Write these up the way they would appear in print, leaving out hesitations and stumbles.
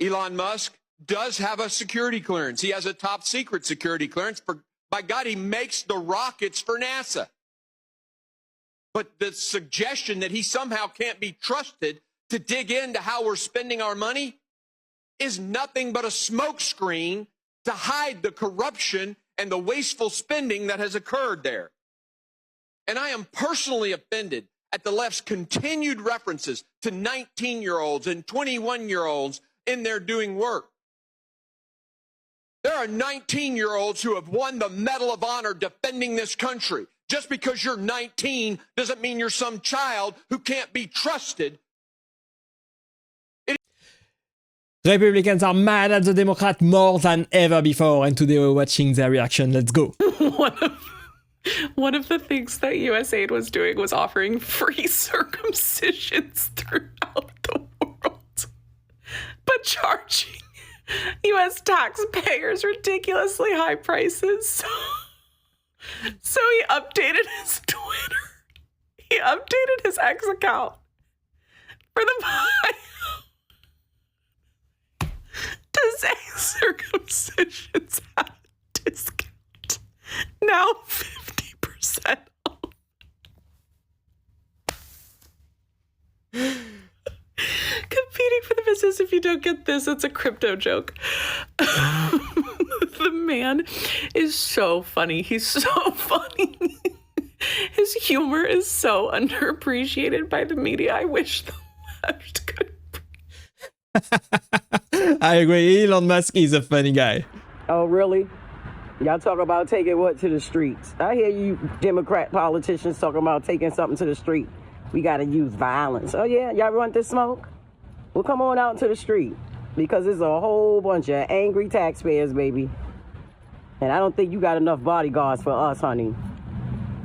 Elon Musk does have a security clearance. He has a top secret security clearance. By God, he makes the rockets for NASA. But the suggestion that he somehow can't be trusted to dig into how we're spending our money is nothing but a smokescreen to hide the corruption and the wasteful spending that has occurred there. And I am personally offended at the left's continued references to 19-year-olds and 21-year-olds in there doing work. There are 19-year-olds who have won the Medal of Honor defending this country. Just because you're 19 doesn't mean you're some child who can't be trusted. Republicans are mad at the Democrats more than ever before, and today we're watching their reaction. Let's go. One of the things that USAID was doing was offering free circumcisions throughout the world, but charging U.S. taxpayers ridiculously high prices. So he updated his Twitter. He updated his X account for the to say circumcisions at a discount. Now 50% off. Competing for the business. If you don't get this, it's a crypto joke. The man is so funny. He's so funny. His humor is so underappreciated by the media. I wish the left could. I agree. Elon Musk is a funny guy. Oh, really? Y'all talk about taking what to the streets? I hear you Democrat politicians talking about taking something to the street. We got to use violence. Oh, yeah? Y'all want this smoke? Well, come on out to the street because there's a whole bunch of angry taxpayers, baby. And I don't think you got enough bodyguards for us, honey.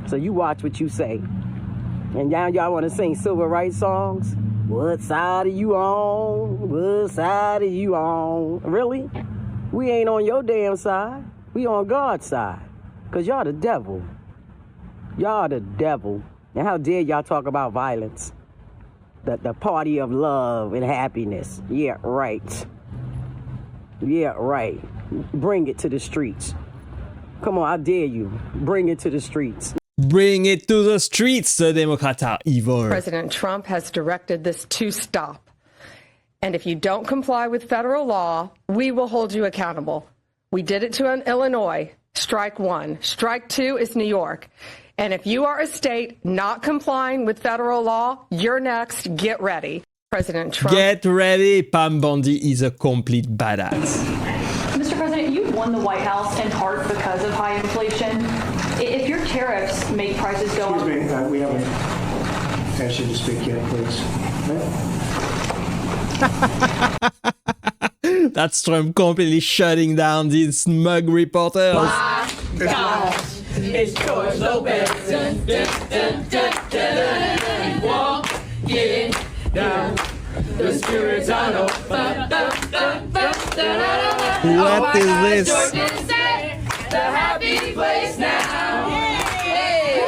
So you watch what you say. And now y'all want to sing civil rights songs? What side are you on? What side are you on? Really? We ain't on your damn side. We on God's side. Because y'all the devil. Y'all the devil. And how dare y'all talk about violence? The party of love and happiness. Yeah, right. Yeah, right. Bring it to the streets. Come on, I dare you. Bring it to the streets. Bring it to the streets. The Democrats are evil. President Trump has directed this to stop. And if you don't comply with federal law, we will hold you accountable. We did it to Illinois. Strike one. Strike two is New York. And if you are a state not complying with federal law, you're next. Get ready. President Trump. Get ready. Pam Bondi is a complete badass. Mr. President, you won the White House in part because of high inflation. If your tariffs make prices go up... Excuse me, we haven't asked you to speak yet, please. That's Trump completely shutting down these smug reporters. My gosh, it's George Lopez. Dun, dun, dun, dun, dun, dun. Walking down the spirit tunnel. What is this? George is the happy place now. Hey.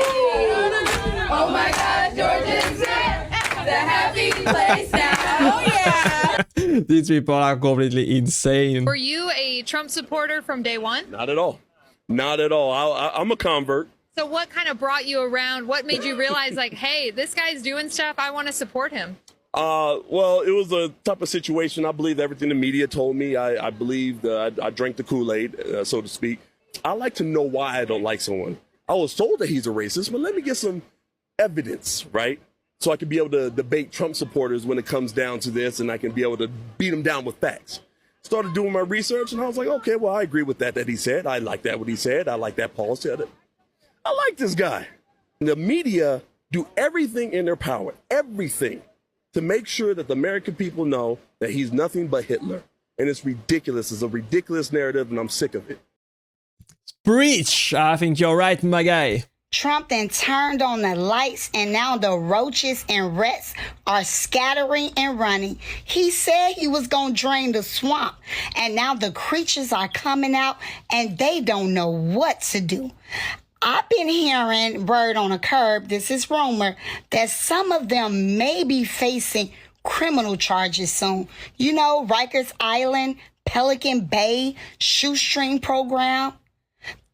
Oh my God, George is the happy place now. Oh yeah. These people are completely insane. Were you a Trump supporter from day one? Not at all. Not at all. I'm a convert. So what kind of brought you around? What made you realize, like, hey, this guy's doing stuff, I want to support him? Well, it was a type of situation. I believe everything the media told me. I believed, I drank the Kool-Aid, so to speak. I like to know why I don't like someone. I was told that he's a racist, but let me get some evidence, right? So I can be able to debate Trump supporters when it comes down to this, and I can be able to beat them down with facts. Started doing my research, and I was like, okay, well, I agree with that he said. I like that what he said. I like that Paul said it. I like this guy. The media do everything in their power, everything, to make sure that the American people know that he's nothing but Hitler. And it's ridiculous. It's a ridiculous narrative, and I'm sick of it. Preach! I think you're right, my guy. Trump then turned on the lights, and now the roaches and rats are scattering and running. He said he was going to drain the swamp, and now the creatures are coming out, and they don't know what to do. I've been hearing, word on a curb, this is rumor, that some of them may be facing criminal charges soon. You know, Rikers Island, Pelican Bay, shoestring program.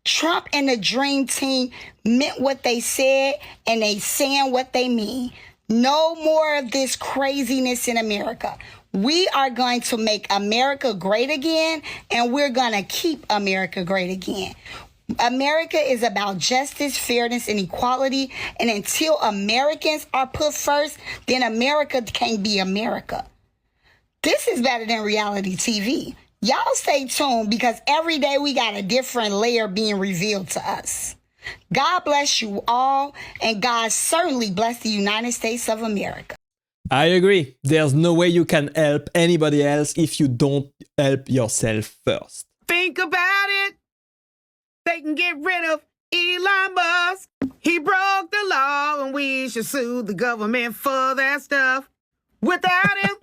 Trump and the Dream Team meant what they said, and they saying what they mean. No more of this craziness in America. We are going to make America great again, and we're going to keep America great again. America is about justice, fairness, and equality. And until Americans are put first, then America can't be America. This is better than reality TV. Y'all stay tuned because every day we got a different layer being revealed to us. God bless you all, and God certainly bless the United States of America. I agree. There's no way you can help anybody else if you don't help yourself first. Think about it. They can get rid of Elon Musk. He broke the law and we should sue the government for that stuff. Without him,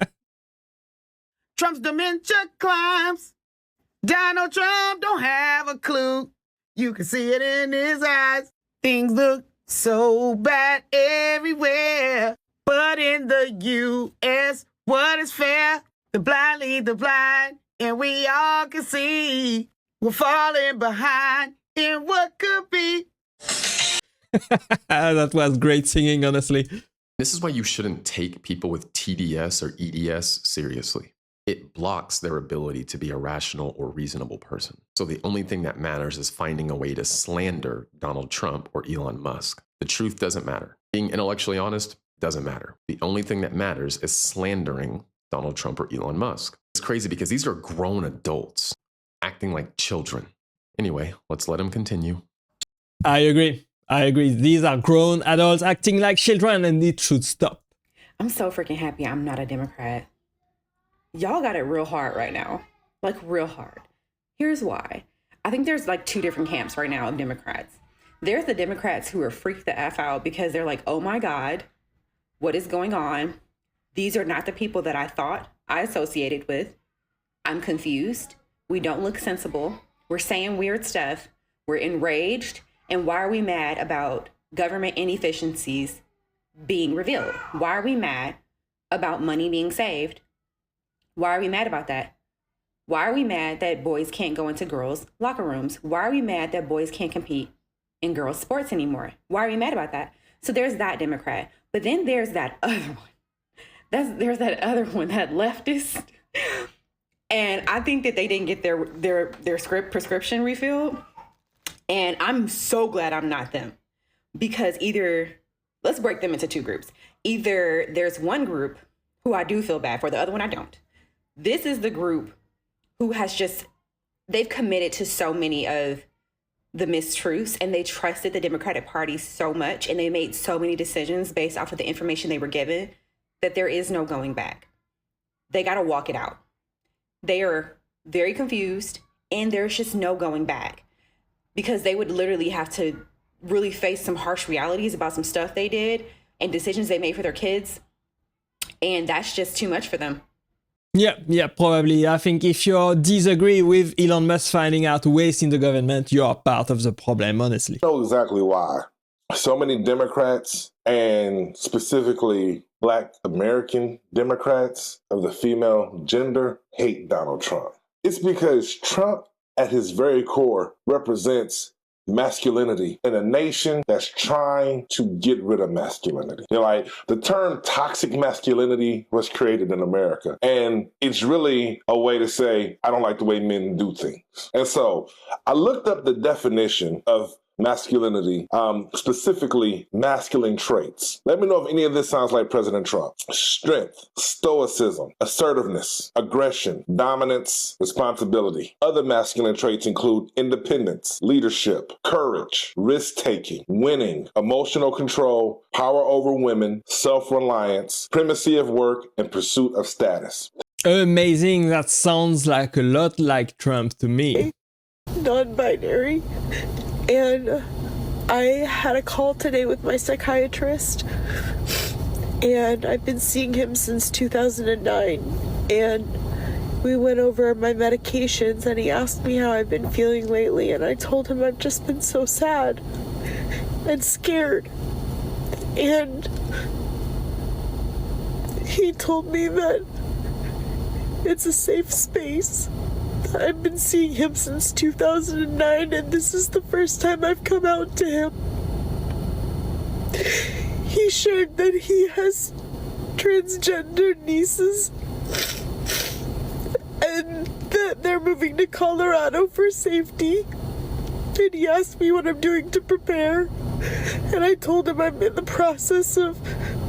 Trump's dementia climbs. Donald Trump don't have a clue. You can see it in his eyes. Things look so bad everywhere. But in the U.S., what is fair? The blind lead the blind, and we all can see we're falling behind in what could be. That was great singing, honestly. This is why you shouldn't take people with TDS or EDS seriously. It blocks their ability to be a rational or reasonable person. So the only thing that matters is finding a way to slander Donald Trump or Elon Musk. The truth doesn't matter. Being intellectually honest doesn't matter. The only thing that matters is slandering Donald Trump or Elon Musk. It's crazy because these are grown adults acting like children. Anyway, let's let him continue. I agree. These are grown adults acting like children, and it should stop. I'm so freaking happy I'm not a Democrat. Y'all got it real hard right now. Like, real hard. Here's why. I think there's like two different camps right now of Democrats. There's the Democrats who are freaked the F out because they're like, oh my God, what is going on? These are not the people that I thought I associated with. I'm confused. We don't look sensible. We're saying weird stuff. We're enraged. And why are we mad about government inefficiencies being revealed? Why are we mad about money being saved? Why are we mad about that? Why are we mad that boys can't go into girls' locker rooms? Why are we mad that boys can't compete in girls' sports anymore? Why are we mad about that? So there's that Democrat. But then there's that other one. There's that other one, that leftist. And I think that they didn't get their prescription refilled. And I'm so glad I'm not them. Because let's break them into two groups. Either there's one group who I do feel bad for, the other one I don't. This is the group who they've committed to so many of the mistruths, and they trusted the Democratic Party so much, and they made so many decisions based off of the information they were given that there is no going back. They got to walk it out. They are very confused, and there's just no going back because they would literally have to really face some harsh realities about some stuff they did and decisions they made for their kids. And that's just too much for them. Yeah, probably. I think if you disagree with Elon Musk finding out waste in the government, you are part of the problem, honestly. I know exactly why. So many Democrats, and specifically Black American Democrats of the female gender, hate Donald Trump. It's because Trump, at his very core, represents masculinity in a nation that's trying to get rid of masculinity. Like, the term toxic masculinity was created in America, and it's really a way to say, I don't like the way men do things. And so I looked up the definition of masculinity, specifically masculine traits. Let me know if any of this sounds like President Trump. Strength, stoicism, assertiveness, aggression, dominance, responsibility. Other masculine traits include independence, leadership, courage, risk-taking, winning, emotional control, power over women, self-reliance, primacy of work, and pursuit of status. Amazing. That sounds like a lot like Trump to me. Non-binary. And I had a call today with my psychiatrist, and I've been seeing him since 2009, and we went over my medications, and he asked me how I've been feeling lately, and I told him I've just been so sad and scared, and he told me that it's a safe space. I've been seeing him since 2009, and this is the first time I've come out to him. He shared that he has transgender nieces and that they're moving to Colorado for safety. And he asked me what I'm doing to prepare. And I told him I'm in the process of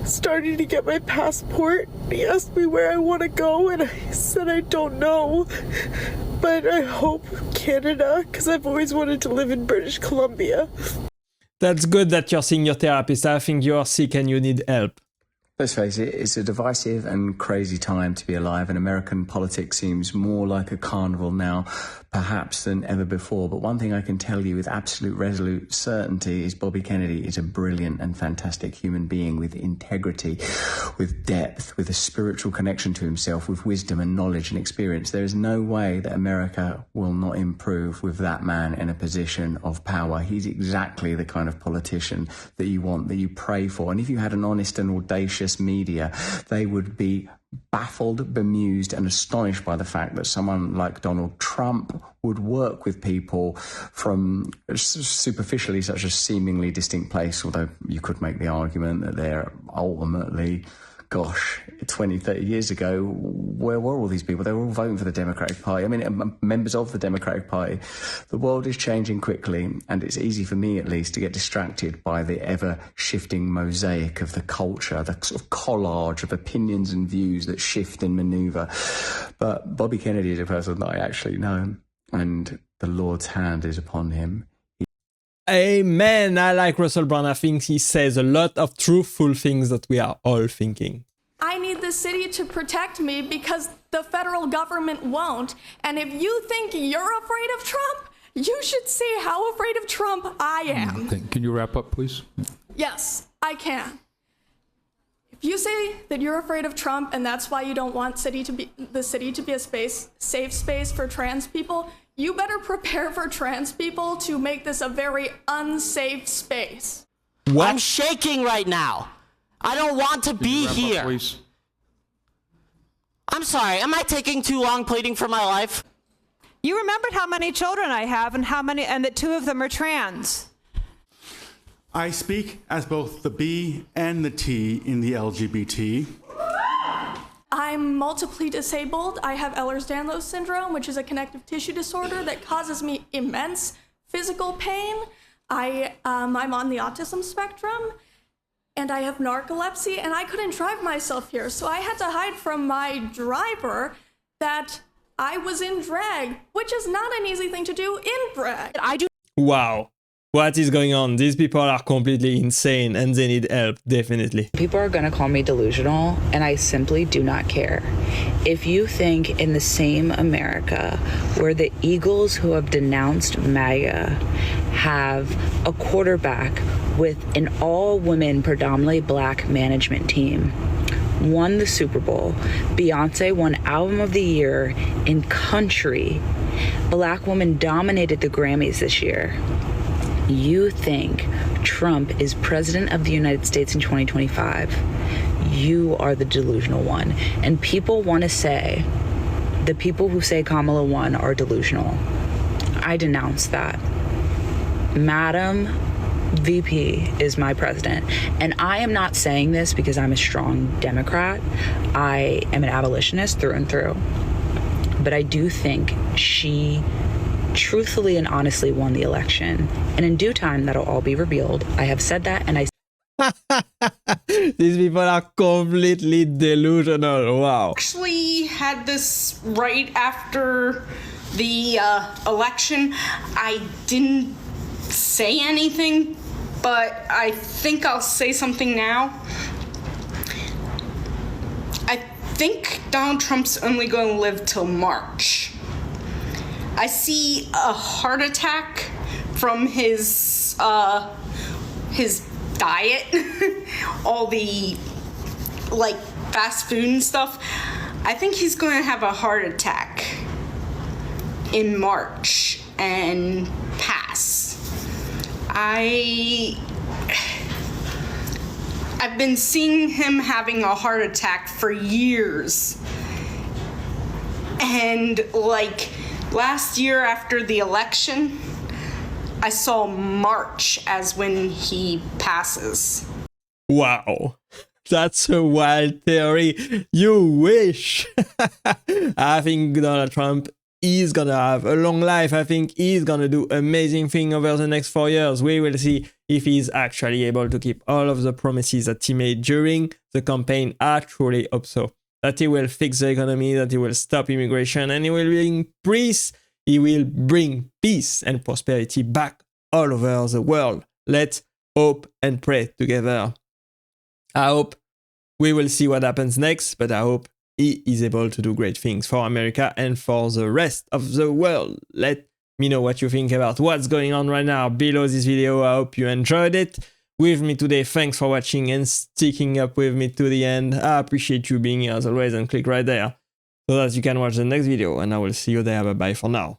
starting to get my passport. He asked me where I want to go, and I said I don't know. But I hope Canada, because I've always wanted to live in British Columbia. That's good that you're seeing your therapist. I think you're sick and you need help. Let's face it, it's a divisive and crazy time to be alive, and American politics seems more like a carnival now, perhaps, than ever before. But one thing I can tell you with absolute resolute certainty is Bobby Kennedy is a brilliant and fantastic human being with integrity, with depth, with a spiritual connection to himself, with wisdom and knowledge and experience. There is no way that America will not improve with that man in a position of power. He's exactly the kind of politician that you want, that you pray for. And if you had an honest and audacious media, they would be baffled, bemused and astonished by the fact that someone like Donald Trump would work with people from superficially such a seemingly distinct place, although you could make the argument that they're ultimately, 20, 30 years ago, where were all these people? They were all voting for the Democratic Party. I mean, members of the Democratic Party. The world is changing quickly, and it's easy for me, at least, to get distracted by the ever-shifting mosaic of the culture, the sort of collage of opinions and views that shift and maneuver. But Bobby Kennedy is a person that I actually know, and the Lord's hand is upon him. Amen. I like Russell Brand. I think he says a lot of truthful things that we are all thinking. I need the city to protect me because the federal government won't. And if you think you're afraid of Trump, you should see how afraid of Trump I am. Can you wrap up, please? Yes, I can. If you say that you're afraid of Trump and that's why you don't want the city to be a safe space for trans people, you better prepare for trans people to make this a very unsafe space. What? I'm shaking right now. I don't want to be here. Up, I'm sorry, am I taking too long pleading for my life? You remembered how many children I have and that 2 of them are trans. I speak as both the B and the T in the LGBT. I'm multiply disabled. I have Ehlers-Danlos syndrome, which is a connective tissue disorder that causes me immense physical pain. I'm on the autism spectrum, and I have narcolepsy, and I couldn't drive myself here, so I had to hide from my driver that I was in drag, which is not an easy thing to do in drag. Wow. What is going on? These people are completely insane and they need help, definitely. People are going to call me delusional, and I simply do not care. If you think in the same America where the Eagles who have denounced MAGA have a quarterback with an all-women, predominantly black management team, won the Super Bowl, Beyonce won Album of the Year in country, Black woman dominated the Grammys this year, you think Trump is president of the United States in 2025, you are the delusional one. And people want to say, the people who say Kamala won are delusional. I denounce that. Madam VP is my president. And I am not saying this because I'm a strong Democrat. I am an abolitionist through and through. But I do think she truthfully and honestly won the election. And in due time, that'll all be revealed. I have said that, and I... These people are completely delusional. Wow. Actually had this right after the election. I didn't say anything, but I think I'll say something now. I think Donald Trump's only going to live till March. I see a heart attack from his diet, all the fast food and stuff. I think he's going to have a heart attack in March and pass. I I've been seeing him having a heart attack for years. And like last year after the election, I saw March as when he passes. Wow. That's a wild theory. You wish. I think Donald Trump is gonna have a long life. I think he's gonna do amazing things over the next 4 years. We will see if he's actually able to keep all of the promises that he made during the campaign. I truly hope so. That he will fix the economy, that he will stop immigration, and he will bring peace. He will bring peace and prosperity back all over the world. Let's hope and pray together. I hope we will see what happens next, but I hope he is able to do great things for America and for the rest of the world. Let me know what you think about what's going on right now below this video. I hope you enjoyed it with me today. Thanks for watching and sticking up with me to the end. I appreciate you being here as always, and click right there so that you can watch the next video, and I will see you there. Bye bye for now.